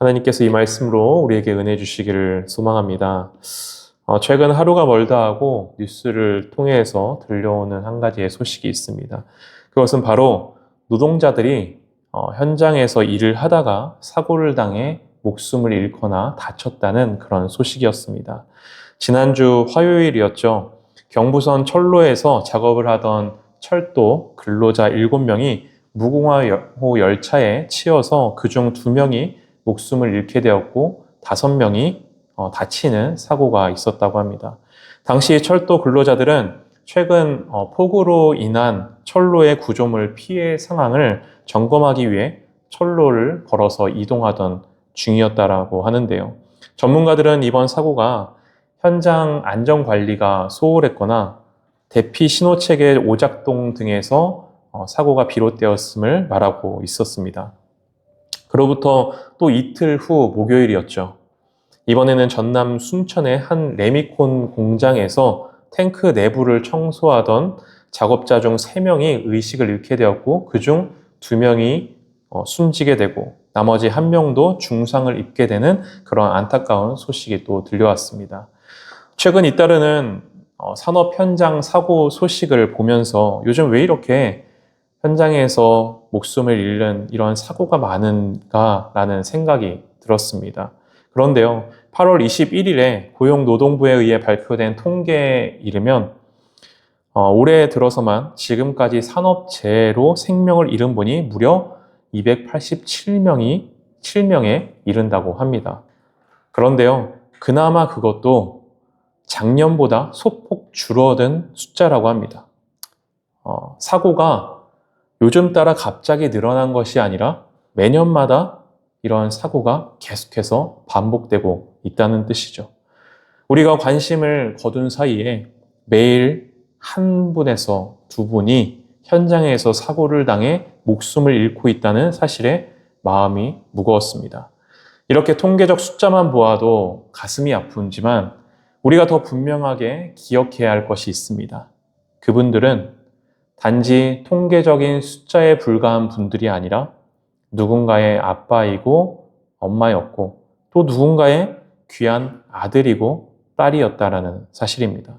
하나님께서 이 말씀으로 우리에게 은혜 주시기를 소망합니다. 최근 하루가 멀다 하고 뉴스를 통해서 들려오는 한 가지의 소식이 있습니다. 그것은 바로 노동자들이 현장에서 일을 하다가 사고를 당해 목숨을 잃거나 다쳤다는 그런 소식이었습니다. 지난주 화요일이었죠. 경부선 철로에서 작업을 하던 철도 근로자 7명이 무궁화호 열차에 치여서 그중 2명이 목숨을 잃게 되었고 5명이 다치는 사고가 있었다고 합니다. 당시 철도 근로자들은 최근 폭우로 인한 철로의 구조물 피해 상황을 점검하기 위해 철로를 걸어서 이동하던 중이었다라고 하는데요. 전문가들은 이번 사고가 현장 안전관리가 소홀했거나 대피 신호체계 오작동 등에서 사고가 비롯되었음을 말하고 있었습니다. 그로부터 또 이틀 후 목요일이었죠. 이번에는 전남 순천의 한 레미콘 공장에서 탱크 내부를 청소하던 작업자 중 3명이 의식을 잃게 되었고 그중 2명이 숨지게 되고 나머지 1명도 중상을 입게 되는 그런 안타까운 소식이 또 들려왔습니다. 최근 잇따르는 산업 현장 사고 소식을 보면서 요즘 왜 이렇게 현장에서 목숨을 잃는 이런 사고가 많은가라는 생각이 들었습니다. 그런데요, 8월 21일에 고용노동부에 의해 발표된 통계에 이르면 올해 들어서만 지금까지 산업재해로 생명을 잃은 분이 무려 287명에 이른다고 합니다. 그런데요, 그나마 그것도 작년보다 소폭 줄어든 숫자라고 합니다. 사고가 요즘 따라 갑자기 늘어난 것이 아니라 매년마다 이러한 사고가 계속해서 반복되고 있다는 뜻이죠. 우리가 관심을 거둔 사이에 매일 한 분에서 2분이 현장에서 사고를 당해 목숨을 잃고 있다는 사실에 마음이 무거웠습니다. 이렇게 통계적 숫자만 보아도 가슴이 아프지만 우리가 더 분명하게 기억해야 할 것이 있습니다. 그분들은 단지 통계적인 숫자에 불과한 분들이 아니라 누군가의 아빠이고 엄마였고 또 누군가의 귀한 아들이고 딸이었다라는 사실입니다.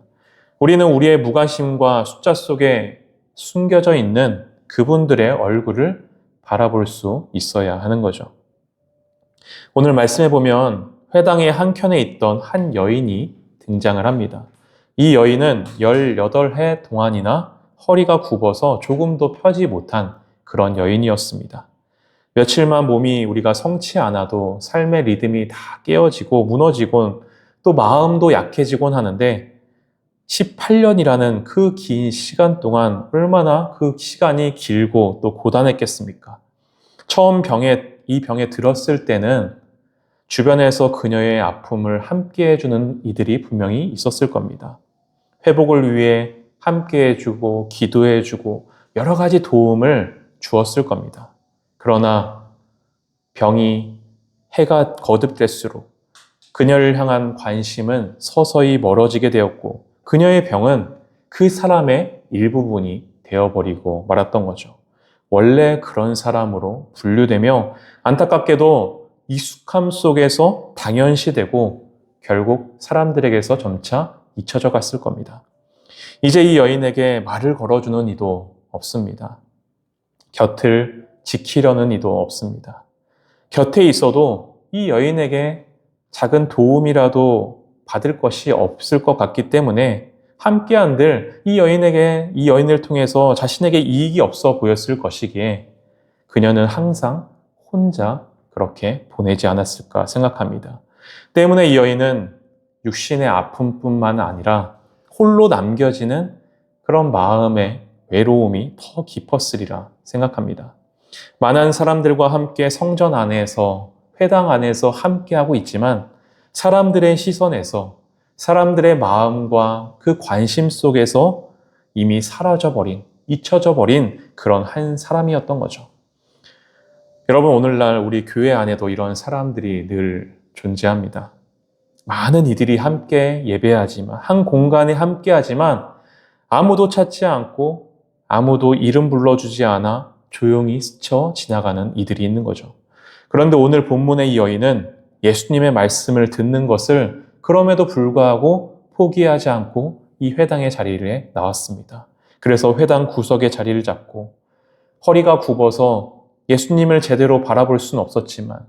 우리는 우리의 무관심과 숫자 속에 숨겨져 있는 그분들의 얼굴을 바라볼 수 있어야 하는 거죠. 오늘 말씀해 보면 회당의 한켠에 있던 한 여인이 등장을 합니다. 이 여인은 18해 동안이나 허리가 굽어서 조금도 펴지 못한 그런 여인이었습니다. 며칠만 몸이 우리가 성치 않아도 삶의 리듬이 다 깨어지고 무너지곤 또 마음도 약해지곤 하는데 18년이라는 그 긴 시간 동안 얼마나 그 시간이 길고 또 고단했겠습니까? 처음 이 병에 들었을 때는 주변에서 그녀의 아픔을 함께 해주는 이들이 분명히 있었을 겁니다. 회복을 위해 함께 해주고 기도해주고 여러 가지 도움을 주었을 겁니다. 그러나 병이 해가 거듭될수록 그녀를 향한 관심은 서서히 멀어지게 되었고 그녀의 병은 그 사람의 일부분이 되어버리고 말았던 거죠. 원래 그런 사람으로 분류되며 안타깝게도 익숙함 속에서 당연시되고 결국 사람들에게서 점차 잊혀져 갔을 겁니다. 이제 이 여인에게 말을 걸어주는 이도 없습니다. 곁을 지키려는 이도 없습니다. 곁에 있어도 이 여인에게 작은 도움이라도 받을 것이 없을 것 같기 때문에 함께한들 이 여인을 통해서 자신에게 이익이 없어 보였을 것이기에 그녀는 항상 혼자 그렇게 보내지 않았을까 생각합니다. 때문에 이 여인은 육신의 아픔뿐만 아니라 홀로 남겨지는 그런 마음의 외로움이 더 깊었으리라 생각합니다. 많은 사람들과 함께 성전 안에서, 회당 안에서 함께하고 있지만 사람들의 시선에서, 사람들의 마음과 그 관심 속에서 이미 사라져버린, 잊혀져 버린 그런 한 사람이었던 거죠. 여러분, 오늘날 우리 교회 안에도 이런 사람들이 늘 존재합니다. 많은 이들이 함께 예배하지만, 한 공간에 함께하지만 아무도 찾지 않고 아무도 이름 불러주지 않아 조용히 스쳐 지나가는 이들이 있는 거죠. 그런데 오늘 본문의 이 여인은 예수님의 말씀을 듣는 것을 그럼에도 불구하고 포기하지 않고 이 회당의 자리에 나왔습니다. 그래서 회당 구석의 자리를 잡고 허리가 굽어서 예수님을 제대로 바라볼 수는 없었지만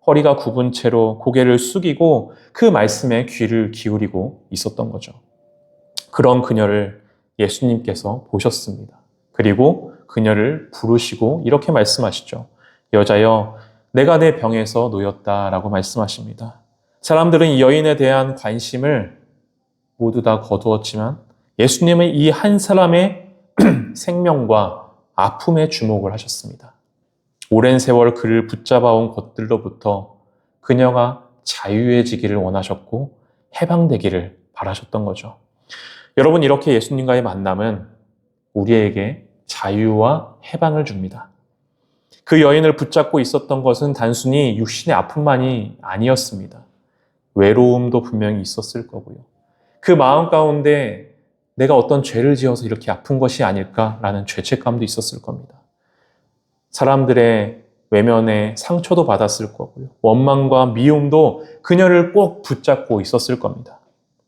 허리가 굽은 채로 고개를 숙이고 그 말씀에 귀를 기울이고 있었던 거죠. 그런 그녀를 예수님께서 보셨습니다. 그리고 그녀를 부르시고 이렇게 말씀하시죠. 여자여, 내가 내 병에서 놓였다라고 말씀하십니다. 사람들은 이 여인에 대한 관심을 모두 다 거두었지만 예수님은 이 한 사람의 생명과 아픔에 주목을 하셨습니다. 오랜 세월 그를 붙잡아온 것들로부터 그녀가 자유해지기를 원하셨고 해방되기를 바라셨던 거죠. 여러분, 이렇게 예수님과의 만남은 우리에게 자유와 해방을 줍니다. 그 여인을 붙잡고 있었던 것은 단순히 육신의 아픔만이 아니었습니다. 외로움도 분명히 있었을 거고요. 그 마음 가운데 내가 어떤 죄를 지어서 이렇게 아픈 것이 아닐까라는 죄책감도 있었을 겁니다. 사람들의 외면에 상처도 받았을 거고요. 원망과 미움도 그녀를 꼭 붙잡고 있었을 겁니다.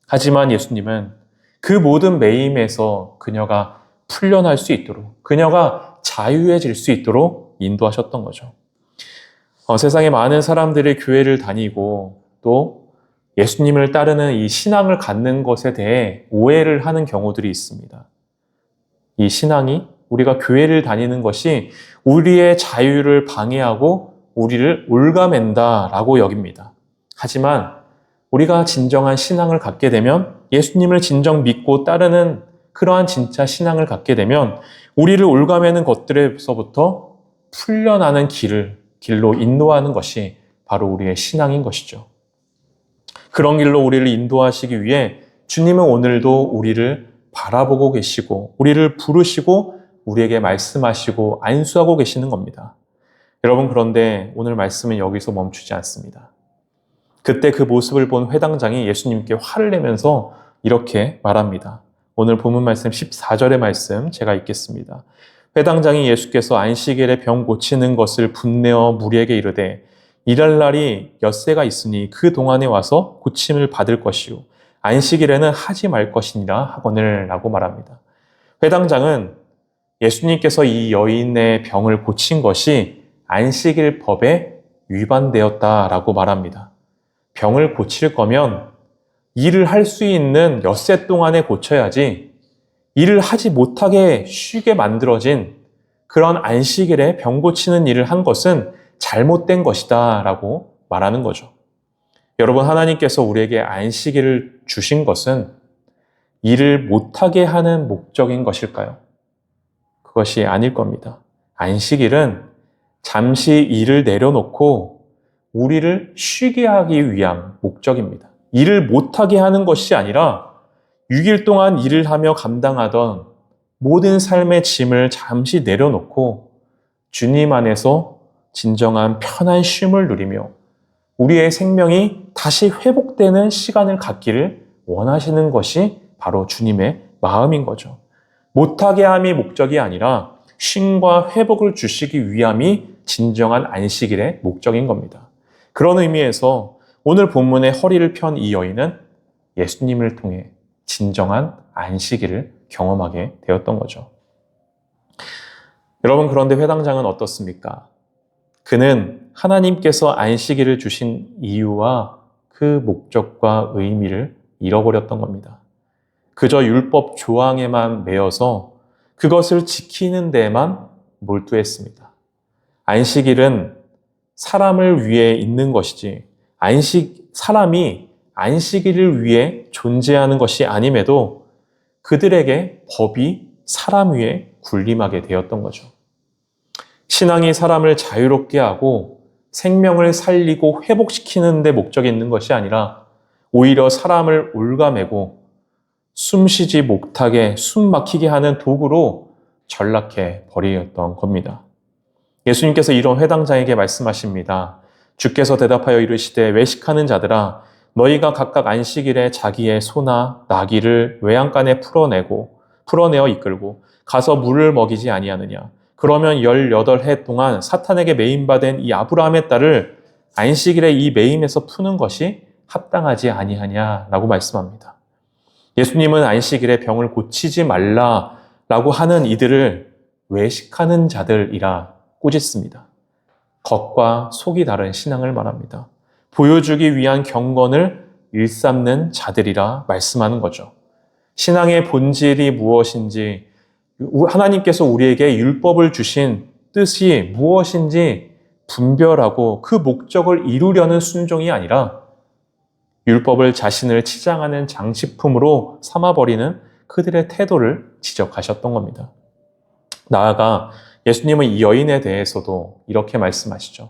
하지만 예수님은 그 모든 매임에서 그녀가 풀려날 수 있도록, 그녀가 자유해질 수 있도록 인도하셨던 거죠. 세상에 많은 사람들이 교회를 다니고 또 예수님을 따르는 이 신앙을 갖는 것에 대해 오해를 하는 경우들이 있습니다. 이 신앙이 우리가 교회를 다니는 것이 우리의 자유를 방해하고 우리를 올가맨다라고 여깁니다. 하지만 우리가 진정한 신앙을 갖게 되면, 예수님을 진정 믿고 따르는 그러한 진짜 신앙을 갖게 되면 우리를 올가매는 것들에서부터 풀려나는 길로 인도하는 것이 바로 우리의 신앙인 것이죠. 그런 길로 우리를 인도하시기 위해 주님은 오늘도 우리를 바라보고 계시고 우리를 부르시고 우리에게 말씀하시고 안수하고 계시는 겁니다. 여러분, 그런데 오늘 말씀은 여기서 멈추지 않습니다. 그때 그 모습을 본 회당장이 예수님께 화를 내면서 이렇게 말합니다. 오늘 본문 말씀 14절의 말씀 제가 읽겠습니다. 회당장이 예수께서 안식일에 병 고치는 것을 분내어 무리에게 이르되 일할 날이 엿새가 있으니 그 동안에 와서 고침을 받을 것이요 안식일에는 하지 말 것이니라 하거늘 라고 말합니다. 회당장은 예수님께서 이 여인의 병을 고친 것이 안식일 법에 위반되었다라고 말합니다. 병을 고칠 거면 일을 할 수 있는 엿새 동안에 고쳐야지 일을 하지 못하게 쉬게 만들어진 그런 안식일에 병 고치는 일을 한 것은 잘못된 것이다 라고 말하는 거죠. 여러분, 하나님께서 우리에게 안식일을 주신 것은 일을 못하게 하는 목적인 것일까요? 그것이 아닐 겁니다. 안식일은 잠시 일을 내려놓고 우리를 쉬게 하기 위한 목적입니다. 일을 못하게 하는 것이 아니라 6일 동안 일을 하며 감당하던 모든 삶의 짐을 잠시 내려놓고 주님 안에서 진정한 편한 쉼을 누리며 우리의 생명이 다시 회복되는 시간을 갖기를 원하시는 것이 바로 주님의 마음인 거죠. 못하게 함이 목적이 아니라 쉼과 회복을 주시기 위함이 진정한 안식일의 목적인 겁니다. 그런 의미에서 오늘 본문의 허리를 편 이 여인은 예수님을 통해 진정한 안식일을 경험하게 되었던 거죠. 여러분, 그런데 회당장은 어떻습니까? 그는 하나님께서 안식일을 주신 이유와 그 목적과 의미를 잃어버렸던 겁니다. 그저 율법 조항에만 매여서 그것을 지키는 데에만 몰두했습니다. 안식일은 사람을 위해 있는 것이지 사람이 안식일을 위해 존재하는 것이 아님에도 그들에게 법이 사람 위에 군림하게 되었던 거죠. 신앙이 사람을 자유롭게 하고 생명을 살리고 회복시키는 데 목적이 있는 것이 아니라 오히려 사람을 올가매고 숨쉬지 못하게 숨 막히게 하는 도구로 전락해 버리었던 겁니다. 예수님께서 이런 회당장에게 말씀하십니다. 주께서 대답하여 이르시되 외식하는 자들아 너희가 각각 안식일에 자기의 소나 나귀를 외양간에 풀어내어 이끌고 가서 물을 먹이지 아니하느냐. 그러면 18해 동안 사탄에게 매임받은 이 아브라함의 딸을 안식일에 이 매임에서 푸는 것이 합당하지 아니하냐라고 말씀합니다. 예수님은 안식일에 병을 고치지 말라라고 하는 이들을 외식하는 자들이라 꾸짖습니다. 겉과 속이 다른 신앙을 말합니다. 보여주기 위한 경건을 일삼는 자들이라 말씀하는 거죠. 신앙의 본질이 무엇인지, 하나님께서 우리에게 율법을 주신 뜻이 무엇인지 분별하고 그 목적을 이루려는 순종이 아니라 율법을 자신을 치장하는 장식품으로 삼아버리는 그들의 태도를 지적하셨던 겁니다. 나아가 예수님은 이 여인에 대해서도 이렇게 말씀하시죠.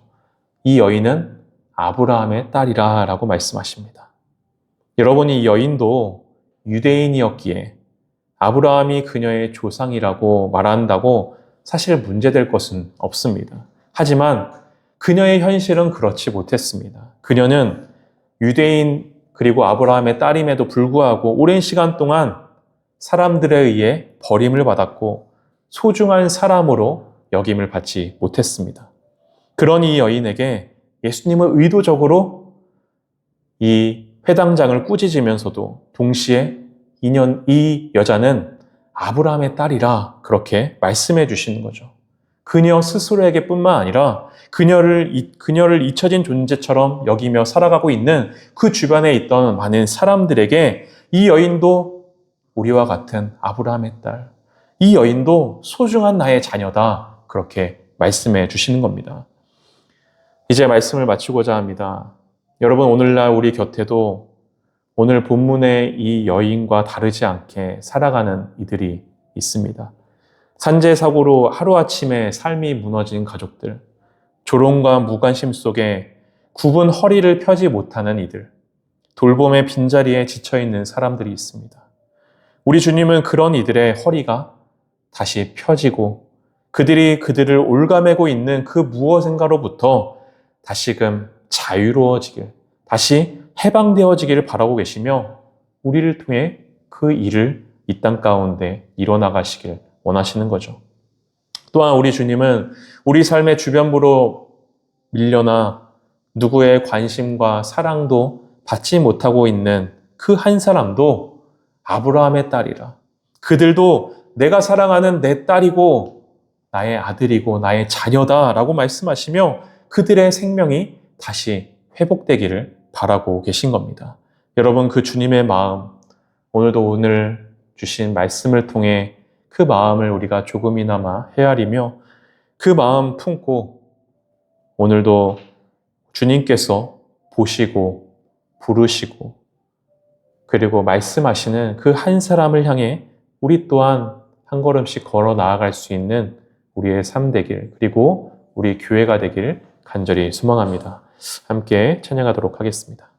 이 여인은 아브라함의 딸이라 라고 말씀하십니다. 여러분, 이 여인도 유대인이었기에 아브라함이 그녀의 조상이라고 말한다고 사실 문제될 것은 없습니다. 하지만 그녀의 현실은 그렇지 못했습니다. 그녀는 유대인 그리고 아브라함의 딸임에도 불구하고 오랜 시간 동안 사람들에 의해 버림을 받았고 소중한 사람으로 여김을 받지 못했습니다. 그런 이 여인에게 예수님은 의도적으로 이 회당장을 꾸짖으면서도 동시에 이 여자는 아브라함의 딸이라 그렇게 말씀해 주시는 거죠. 그녀 스스로에게 뿐만 아니라 그녀를 잊혀진 존재처럼 여기며 살아가고 있는 그 주변에 있던 많은 사람들에게 이 여인도 우리와 같은 아브라함의 딸, 이 여인도 소중한 나의 자녀다 그렇게 말씀해 주시는 겁니다. 이제 말씀을 마치고자 합니다. 여러분, 오늘날 우리 곁에도 오늘 본문의 이 여인과 다르지 않게 살아가는 이들이 있습니다. 산재 사고로 하루아침에 삶이 무너진 가족들, 조롱과 무관심 속에 굽은 허리를 펴지 못하는 이들, 돌봄의 빈자리에 지쳐있는 사람들이 있습니다. 우리 주님은 그런 이들의 허리가 다시 펴지고 그들이 그들을 올가매고 있는 그 무엇인가로부터 다시금 자유로워지길, 다시 해방되어지기를 바라고 계시며 우리를 통해 그 일을 이 땅 가운데 이뤄나가시길 원하시는 거죠. 또한 우리 주님은 우리 삶의 주변부로 밀려나 누구의 관심과 사랑도 받지 못하고 있는 그 한 사람도 아브라함의 딸이라. 그들도 내가 사랑하는 내 딸이고 나의 아들이고 나의 자녀다라고 말씀하시며 그들의 생명이 다시 회복되기를 바라고 계신 겁니다. 여러분, 그 주님의 마음, 오늘도 오늘 주신 말씀을 통해 그 마음을 우리가 조금이나마 헤아리며 그 마음 품고 오늘도 주님께서 보시고 부르시고 그리고 말씀하시는 그 한 사람을 향해 우리 또한 한 걸음씩 걸어 나아갈 수 있는 우리의 삶 되길, 그리고 우리 교회가 되길 간절히 소망합니다. 함께 찬양하도록 하겠습니다.